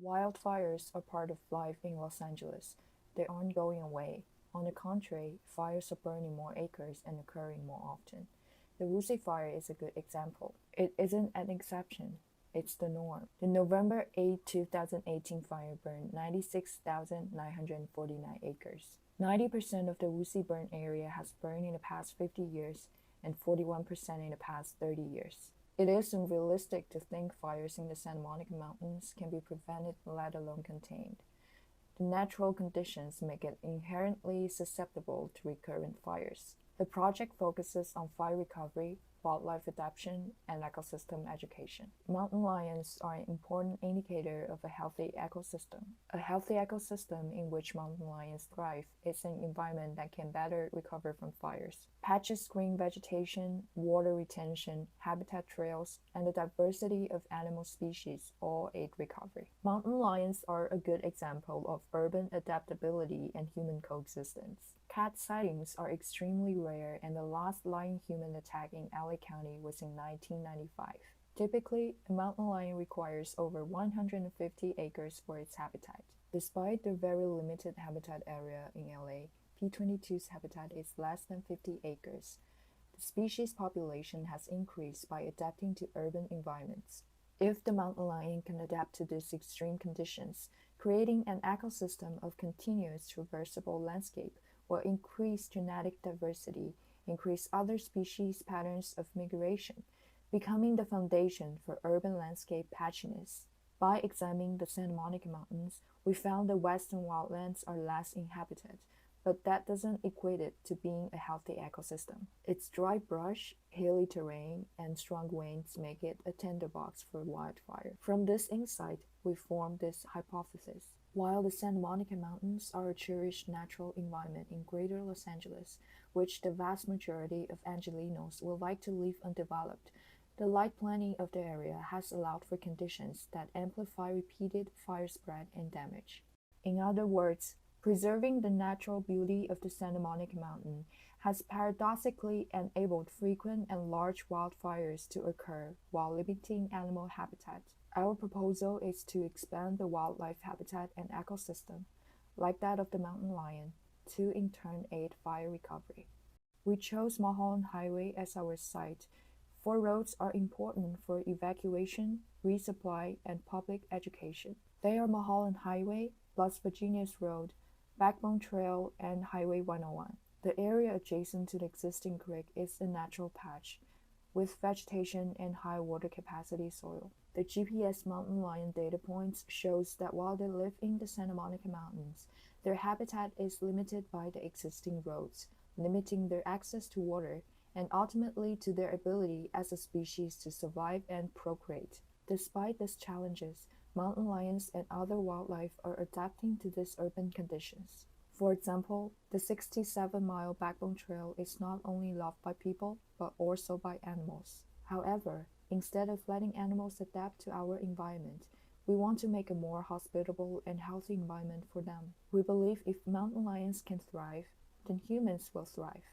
Wildfires are part of life in Los Angeles. They aren't going away. On the contrary, fires are burning more acres and occurring more often. The Wuxi fire is a good example. It isn't an exception, it's the norm. The November 8, 2018 fire burned 96,949 acres. 90% of the Wuxi burn area has burned in the past 50 years and 41% in the past 30 years. It is unrealistic to think fires in the Santa Monica Mountains can be prevented, let alone contained. The natural conditions make it inherently susceptible to recurrent fires. The project focuses on fire recovery, wildlife adaptation, and ecosystem education. Mountain lions are an important indicator of a healthy ecosystem. A healthy ecosystem in which mountain lions thrive is an environment that can better recover from fires. Patches green vegetation, water retention, habitat trails, and the diversity of animal species all aid recovery. Mountain lions are a good example of urban adaptability and human coexistence. Cat sightings are extremely rare, and the last lion-human attack in LA County was in 1995. Typically, a mountain lion requires over 150 acres for its habitat. Despite their very limited habitat area in LA, P22's habitat is less than 50 acres. The species population has increased by adapting to urban environments. If the mountain lion can adapt to these extreme conditions, creating an ecosystem of continuous traversable landscape will increase genetic diversity, increase other species patterns of migration, becoming the foundation for urban landscape patchiness. By examining the Santa Monica Mountains, we found the western wildlands are less inhabited, but that doesn't equate it to being a healthy ecosystem. Its dry brush, hilly terrain, and strong winds make it a tinderbox for wildfire. From this insight, we formed this hypothesis. While the Santa Monica Mountains are a cherished natural environment in greater Los Angeles, which the vast majority of Angelenos would like to leave undeveloped, the light planning of the area has allowed for conditions that amplify repeated fire spread and damage. In other words, preserving the natural beauty of the Santa Monica Mountain has paradoxically enabled frequent and large wildfires to occur while limiting animal habitat. Our proposal is to expand the wildlife habitat and ecosystem, like that of the mountain lion, to in turn aid fire recovery. We chose Mulholland Highway as our site. 4 roads are important for evacuation, resupply, and public education. They are Mulholland Highway, Las Virginias Road, Backbone Trail, and Highway 101. The area adjacent to the existing creek is a natural patch, with vegetation and high water capacity soil. The GPS mountain lion data points shows that while they live in the Santa Monica Mountains, their habitat is limited by the existing roads, limiting their access to water and ultimately to their ability as a species to survive and procreate. Despite these challenges, mountain lions and other wildlife are adapting to these urban conditions. For example, the 67-mile Backbone Trail is not only loved by people, but also by animals. However, instead of letting animals adapt to our environment, we want to make a more hospitable and healthy environment for them. We believe if mountain lions can thrive, then humans will thrive,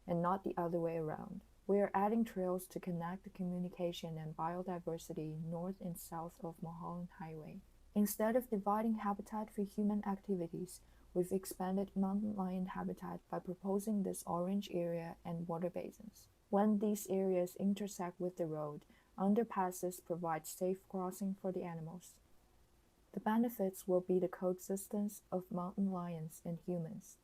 and not the other way around. We are adding trails to connect the communication and biodiversity north and south of Mulholland Highway. Instead of dividing habitat for human activities, we've expanded mountain lion habitat by proposing this orange area and water basins. When these areas intersect with the road, underpasses provide safe crossing for the animals. The benefits will be the coexistence of mountain lions and humans.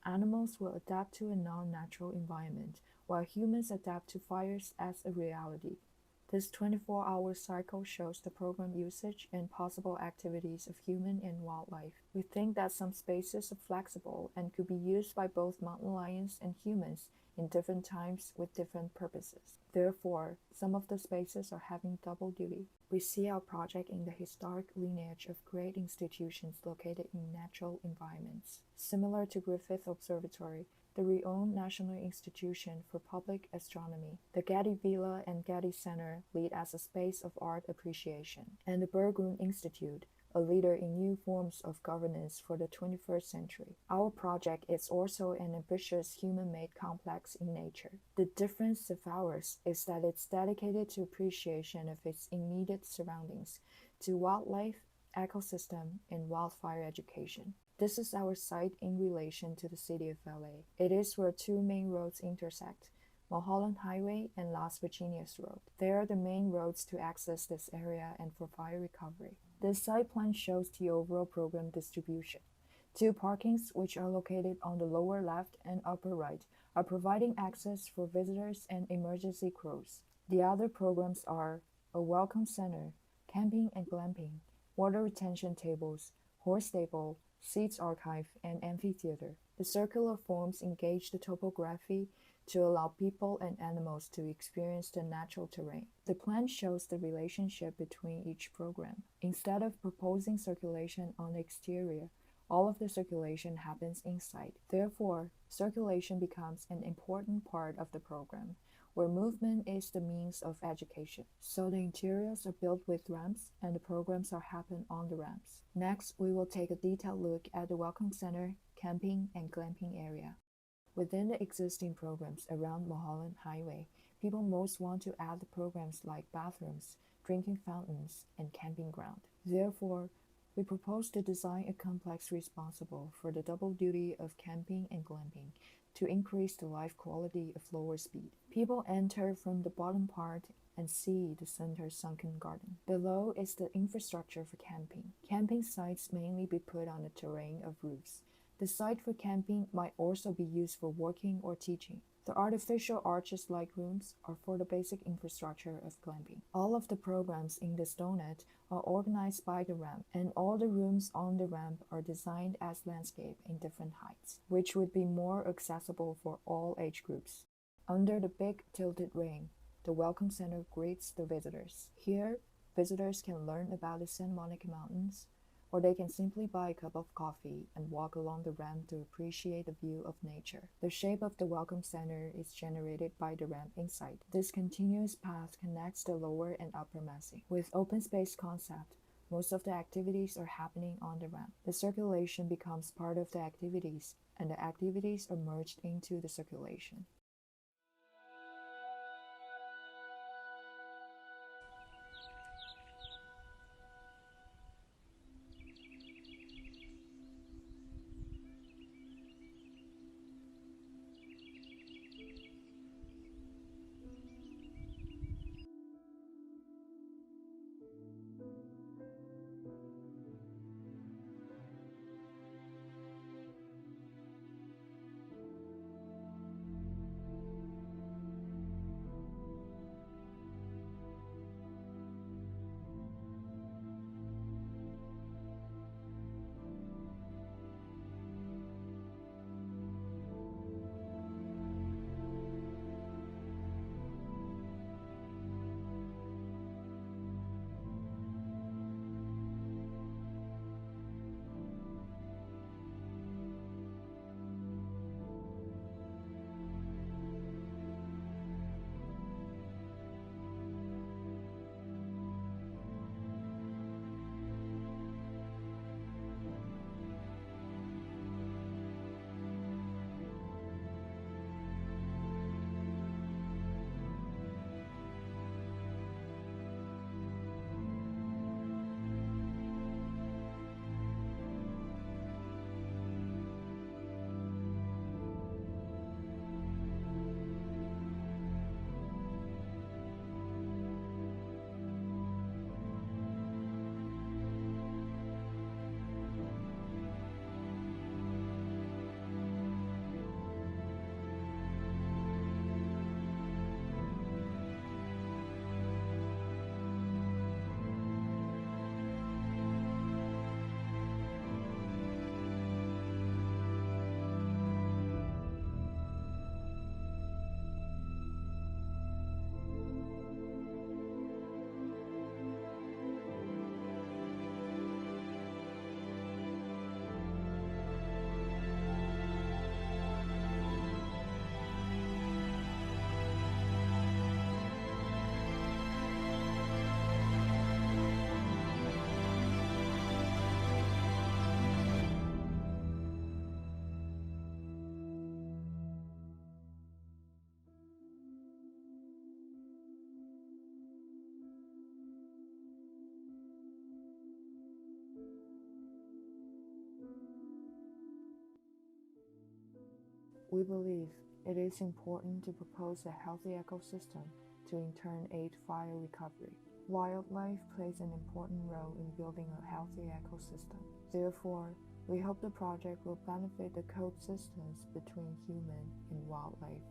Animals will adapt to a non-natural environment, while humans adapt to fires as a reality. This 24-hour cycle shows the program usage and possible activities of human and wildlife. We think that some spaces are flexible and could be used by both mountain lions and humans in different times with different purposes. Therefore, some of the spaces are having double duty. We see our project in the historic lineage of great institutions located in natural environments. Similar to Griffith Observatory, the renowned National Institution for Public Astronomy, the Getty Villa and Getty Center lead as a space of art appreciation, and the Berggruen Institute, a leader in new forms of governance for the 21st century. Our project is also an ambitious human-made complex in nature. The difference of ours is that it's dedicated to appreciation of its immediate surroundings, to wildlife, ecosystem, and wildfire education. This is our site in relation to the city of LA. It is where two main roads intersect, Mulholland Highway and Las Virginias Road. They are the main roads to access this area and for fire recovery. This site plan shows the overall program distribution. Two parkings, which are located on the lower left and upper right, are providing access for visitors and emergency crews. The other programs are a welcome center, camping and glamping, water retention tables, horse stable, seats archive, and amphitheater. The circular forms engage the topography to allow people and animals to experience the natural terrain. The plan shows the relationship between each program. Instead of proposing circulation on the exterior, all of the circulation happens inside. Therefore, circulation becomes an important part of the program, where movement is the means of education. So the interiors are built with ramps, and the programs are happen on the ramps. Next, we will take a detailed look at the Welcome Center, camping, and glamping area. Within the existing programs around Mulholland Highway, people most want to add the programs like bathrooms, drinking fountains, and camping ground. Therefore, we propose to design a complex responsible for the double duty of camping and glamping to increase the life quality of lower speed. People enter from the bottom part and see the center sunken garden. Below is the infrastructure for camping. Camping sites mainly be put on the terrain of roofs. The site for camping might also be used for working or teaching. The artificial arches-like rooms are for the basic infrastructure of glamping. All of the programs in this donut are organized by the ramp, and all the rooms on the ramp are designed as landscape in different heights, which would be more accessible for all age groups. Under the big tilted ring, the Welcome Center greets the visitors. Here, visitors can learn about the Santa Monica Mountains, or they can simply buy a cup of coffee and walk along the ramp to appreciate the view of nature. The shape of the Welcome Center is generated by the ramp inside. This continuous path connects the lower and upper Massey. With open space concept, most of the activities are happening on the ramp. The circulation becomes part of the activities, and the activities are merged into the circulation. We believe it is important to propose a healthy ecosystem to in turn aid fire recovery. Wildlife plays an important role in building a healthy ecosystem. Therefore, we hope the project will benefit the coexistence between human and wildlife.